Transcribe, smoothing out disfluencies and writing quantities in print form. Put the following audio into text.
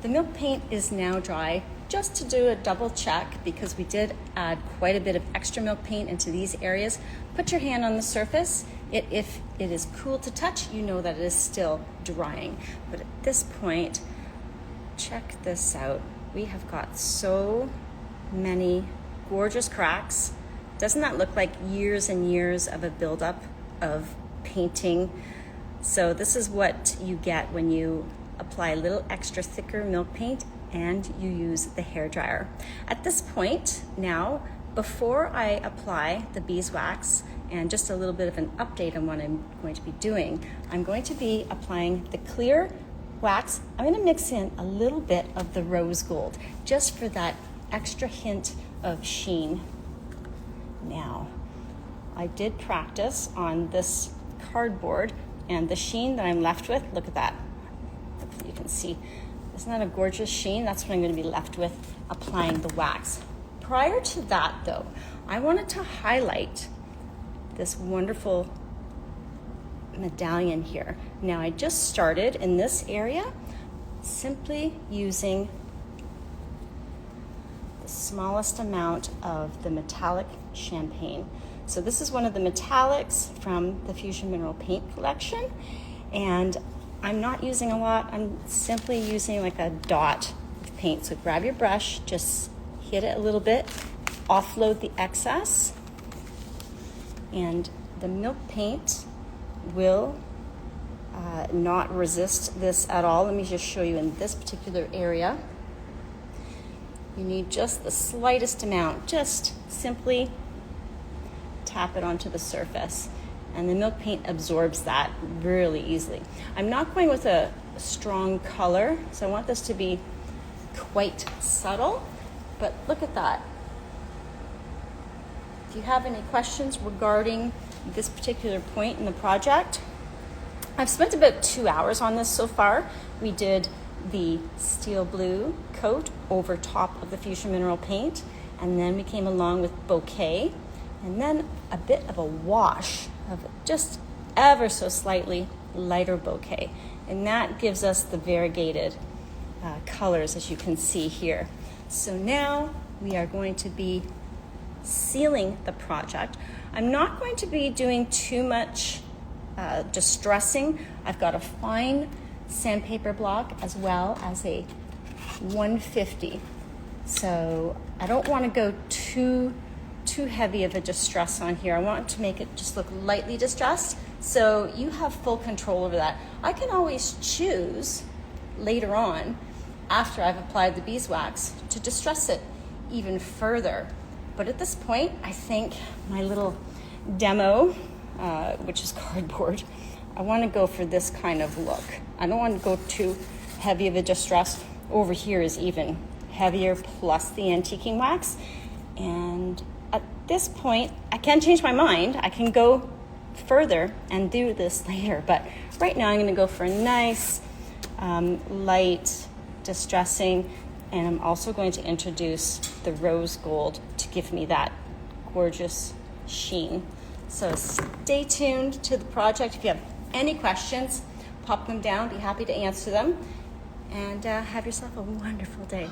The milk paint is now dry. Just to do a double check, because we did add quite a bit of extra milk paint into these areas, put your hand on the surface. If it is cool to touch, you know that it is still drying. But at this point, check this out. We have got so many gorgeous cracks. Doesn't that look like years and years of a buildup of painting? So this is what you get when you apply a little extra thicker milk paint and you use the hairdryer. At this point now, before I apply the beeswax, and just a little bit of an update on what I'm going to be doing, I'm going to be applying the clear wax. I'm going to mix in a little bit of the rose gold, just for that extra hint of sheen. Now, I did practice on this cardboard, and the sheen that I'm left with, look at that. Hopefully you can see. Isn't that a gorgeous sheen? That's what I'm going to be left with applying the wax. Prior to that though, I wanted to highlight this wonderful medallion here. Now I just started in this area simply using the smallest amount of the metallic champagne. So this is one of the metallics from the Fusion Mineral Paint collection, and I'm not using a lot. I'm simply using like a dot of paint. So grab your brush, just hit it a little bit, offload the excess, and the milk paint will not resist this at all. Let me just show you in this particular area. You need just the slightest amount, just simply tap it onto the surface, and the milk paint absorbs that really easily. I'm not going with a strong color, so I want this to be quite subtle, but look at that. If you have any questions regarding this particular point in the project, I've spent about 2 hours on this so far. We did the steel blue coat over top of the Fusion Mineral Paint, and then we came along with bouquet, and then a bit of a wash of just ever so slightly lighter bouquet. And that gives us the variegated colors, as you can see here. So now we are going to be sealing the project. I'm not going to be doing too much distressing. I've got a fine sandpaper block as well as a 150. So I don't want to go too heavy of a distress on here. I want to make it just look lightly distressed, so you have full control over that. I can always choose later on, after I've applied the beeswax, to distress it even further. But at this point, I think my little demo, which is cardboard, I want to go for this kind of look. I don't want to go too heavy of a distress. Over here is even heavier, plus the antiquing wax. And at this point, I can change my mind. I can go further and do this later, but right now I'm going to go for a nice light distressing, and I'm also going to introduce the rose gold to give me that gorgeous sheen. So stay tuned to the project. If you have any questions, pop them down. Be happy to answer them, and have yourself a wonderful day.